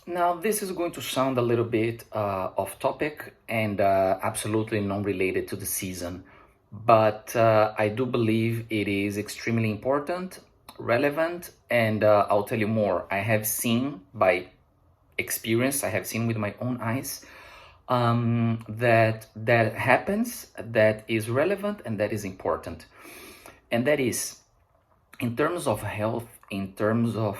Now, this is going to sound a little bit off topic and absolutely non-related to the season, but I do believe it is extremely important, relevant, and I'll tell you more. I have seen by experience, I have seen with my own eyes that happens, that is relevant, and that is important. And that is in terms of health, in terms of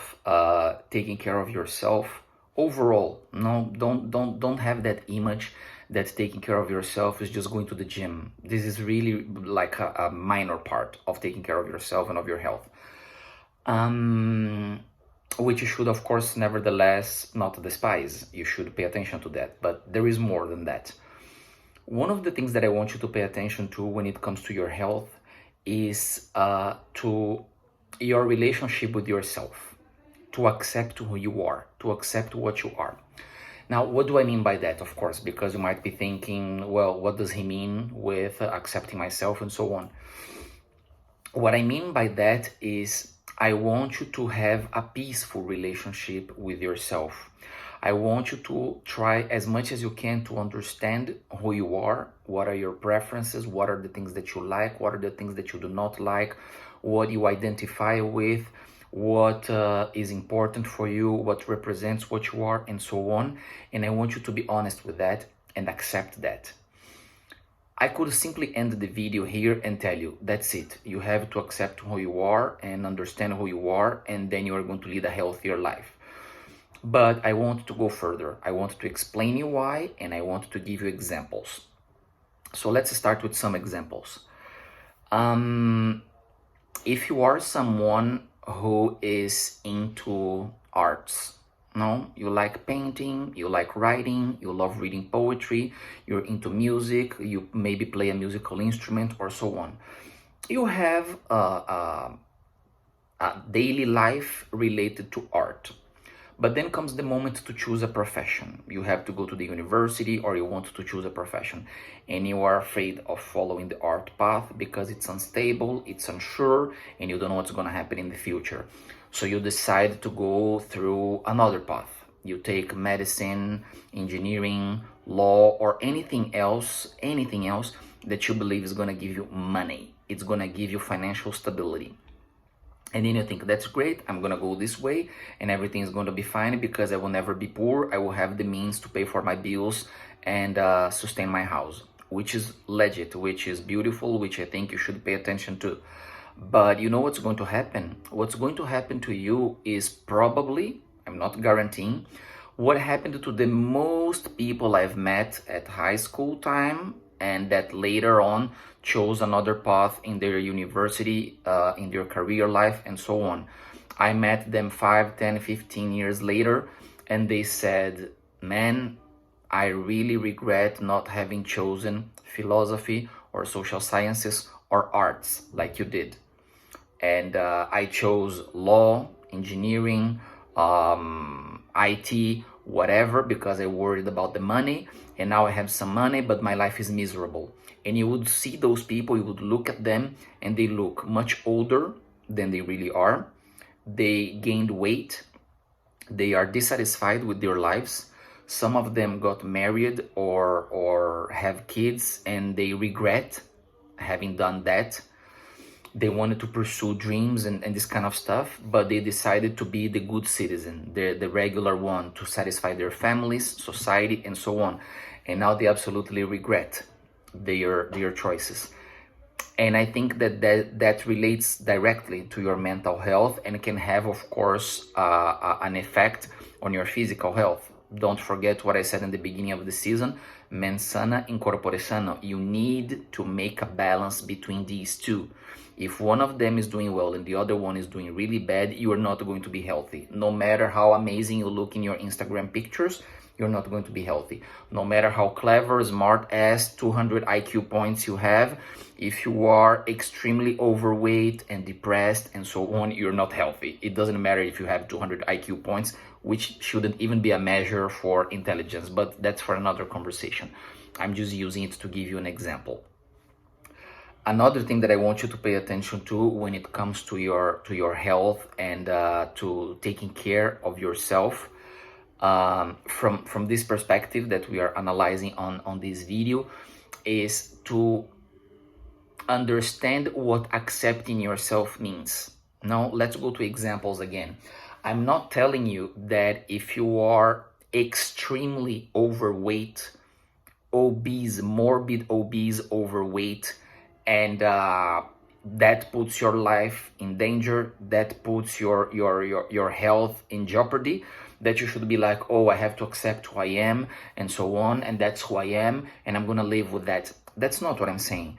taking care of yourself overall. No, don't have that image that taking care of yourself is just going to the gym. This is really like a minor part of taking care of yourself and of your health, which you should of course nevertheless not despise. You should pay attention to that, but there is more than that. One of the things that I want you to pay attention to when it comes to your health is to your relationship with yourself, to accept who you are, to accept what you are. Now, what do I mean by that? Of course, because you might be thinking, well, what does he mean with accepting myself and so on? What I mean by that is I want you to have a peaceful relationship with yourself. I want you to try as much as you can to understand who you are, what are your preferences, what are the things that you like, what are the things that you do not like, what you identify with, what is important for you, what represents what you are, and so on. And I want you to be honest with that and accept that. I could simply end the video here and tell you, that's it. You have to accept who you are and understand who you are, and then you are going to lead a healthier life. But I want to go further. I want to explain you why, and I want to give you examples. So let's start with some examples. If you are someone who is into arts, no, you like painting, you like writing, you love reading poetry, you're into music, you maybe play a musical instrument or so on. You have a daily life related to art. But then comes the moment to choose a profession. You have to go to the university or you want to choose a profession. And you are afraid of following the art path because it's unstable, it's unsure, and you don't know what's going to happen in the future. So you decide to go through another path. You take medicine, engineering, law, or anything else that you believe is going to give you money. It's going to give you financial stability. And then you think, that's great, I'm gonna go this way and everything is going to be fine because I will never be poor. I will have the means to pay for my bills and sustain my house, which is legit, which is beautiful, which I think you should pay attention to. But you know what's going to happen? What's going to happen to you is probably, I'm not guaranteeing, what happened to the most people I've met at high school time and that later on chose another path in their university, in their career life, and so on. I met them 5, 10, 15 years later, and they said, man, I really regret not having chosen philosophy or social sciences or arts like you did. And I chose law, engineering, IT, whatever, because I worried about the money, and now I have some money, but my life is miserable. And you would see those people, you would look at them, and they look much older than they really are. They gained weight. They are dissatisfied with their lives. Some of them got married or have kids, and they regret having done that. They wanted to pursue dreams and this kind of stuff, but they decided to be the good citizen, the regular one, to satisfy their families, society, and so on. And now they absolutely regret their choices. And I think that relates directly to your mental health and can have, of course, an effect on your physical health. Don't forget what I said in the beginning of the season, mens sana in corpore sano. You need to make a balance between these two. If one of them is doing well and the other one is doing really bad, you are not going to be healthy. No matter how amazing you look in your Instagram pictures, you're not going to be healthy. No matter how clever, smart ass, 200 IQ points you have, if you are extremely overweight and depressed and so on, you're not healthy. It doesn't matter if you have 200 IQ points, which shouldn't even be a measure for intelligence, but that's for another conversation. I'm just using it to give you an example. Another thing that I want you to pay attention to when it comes to your health and to taking care of yourself, from this perspective that we are analyzing on this video, is to understand what accepting yourself means. Now, let's go to examples again. I'm not telling you that if you are extremely overweight, obese, morbid obese, overweight, and that puts your life in danger, that puts your health in jeopardy, that you should be like, oh, I have to accept who I am and so on, and that's who I am, and I'm gonna live with that. That's not what I'm saying.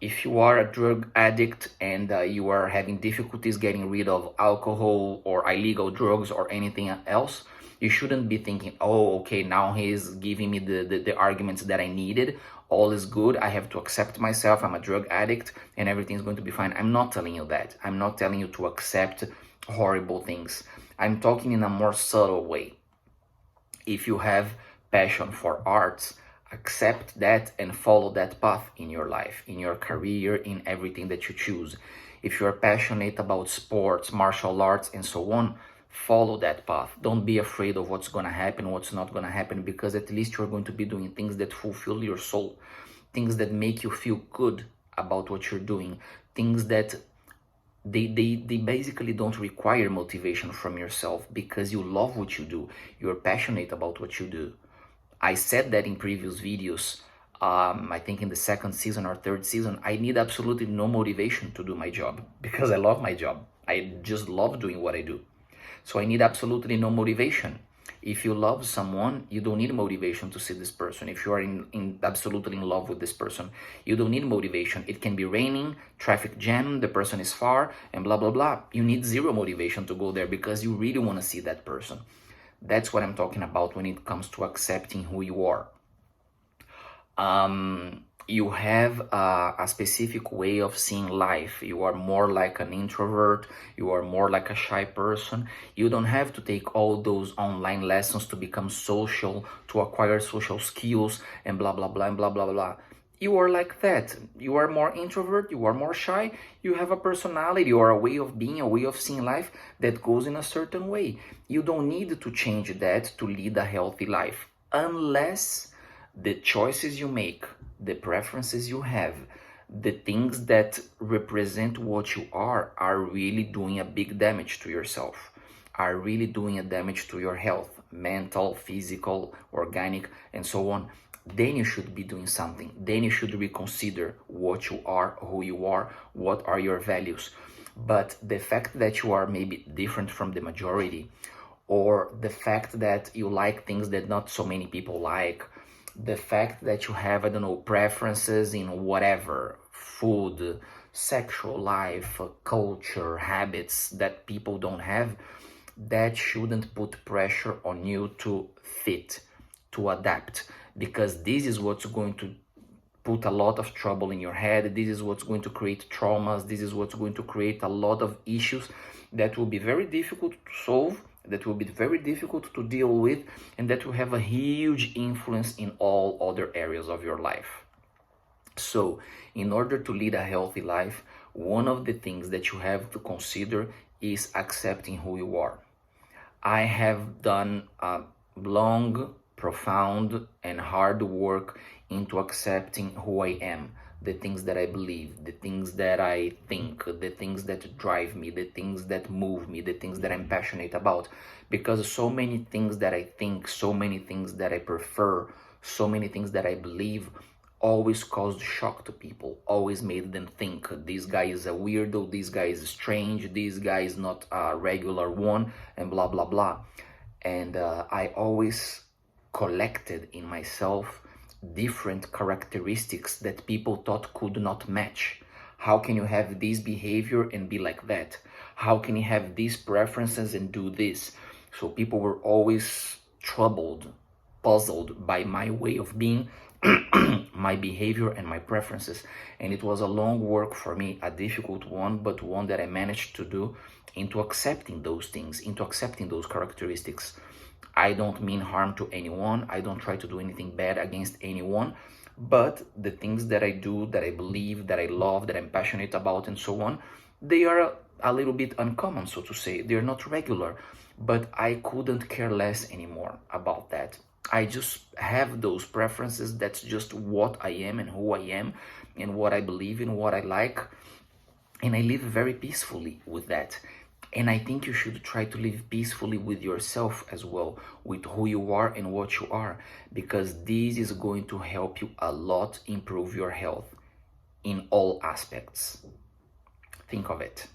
If you are a drug addict and you are having difficulties getting rid of alcohol or illegal drugs or anything else, you shouldn't be thinking, oh, okay, now he's giving me the arguments that I needed. All is good. I have to accept myself. I'm a drug addict and everything's going to be fine. I'm not telling you that. I'm not telling you to accept horrible things. I'm talking in a more subtle way. If you have passion for arts, accept that and follow that path in your life, in your career, in everything that you choose. If you're passionate about sports, martial arts, and so on, follow that path. Don't be afraid of what's going to happen, what's not going to happen, because at least you're going to be doing things that fulfill your soul, things that make you feel good about what you're doing, things that they basically don't require motivation from yourself because you love what you do. You're passionate about what you do. I said that in previous videos. I think in the second season or third season, I need absolutely no motivation to do my job because I love my job. I just love doing what I do. So I need absolutely no motivation. If you love someone, you don't need motivation to see this person. If you are absolutely in love with this person, you don't need motivation. It can be raining, traffic jam, the person is far, and blah, blah, blah. You need zero motivation to go there because you really want to see that person. That's what I'm talking about when it comes to accepting who you are. You have a specific way of seeing life. You are more like an introvert. You are more like a shy person. You don't have to take all those online lessons to become social, to acquire social skills, and blah, blah, blah, and blah, blah, blah. You are like that. You are more introvert. You are more shy. You have a personality or a way of being, a way of seeing life that goes in a certain way. You don't need to change that to lead a healthy life unless the choices you make, the preferences you have, the things that represent what you are really doing a big damage to yourself, are really doing a damage to your health, mental, physical, organic, and so on. Then you should be doing something. Then you should reconsider what you are, who you are, what are your values. But the fact that you are maybe different from the majority, or the fact that you like things that not so many people like, the fact that you have, I don't know, preferences in whatever, food, sexual life, culture, habits that people don't have, that shouldn't put pressure on you to fit, to adapt, because this is what's going to put a lot of trouble in your head. This is what's going to create traumas. This is what's going to create a lot of issues that will be very difficult to solve, that will be very difficult to deal with, and that will have a huge influence in all other areas of your life. So, in order to lead a healthy life, one of the things that you have to consider is accepting who you are. I have done a long, profound, and hard work into accepting who I am, the things that I believe, the things that I think, the things that drive me, the things that move me, the things that I'm passionate about. Because so many things that I think, so many things that I prefer, so many things that I believe always caused shock to people, always made them think, this guy is a weirdo, this guy is strange, this guy is not a regular one, and blah, blah, blah. And I always collected in myself different characteristics that people thought could not match. How can you have this behavior and be like that? How can you have these preferences and do this? So people were always troubled, puzzled by my way of being, my behavior and my preferences. And it was a long work for me, a difficult one, but one that I managed to do, into accepting those things, into accepting those characteristics. I don't mean harm to anyone. I don't try to do anything bad against anyone. But the things that I do, that I believe, that I love, that I'm passionate about, and so on, they are a little bit uncommon, so to say. They're not regular. but I couldn't care less anymore about that. I just have those preferences. That's just what I am and who I am and what I believe in, what I like. And I live very peacefully with that. And I think you should try to live peacefully with yourself as well, with who you are and what you are, because this is going to help you a lot improve your health in all aspects. Think of it.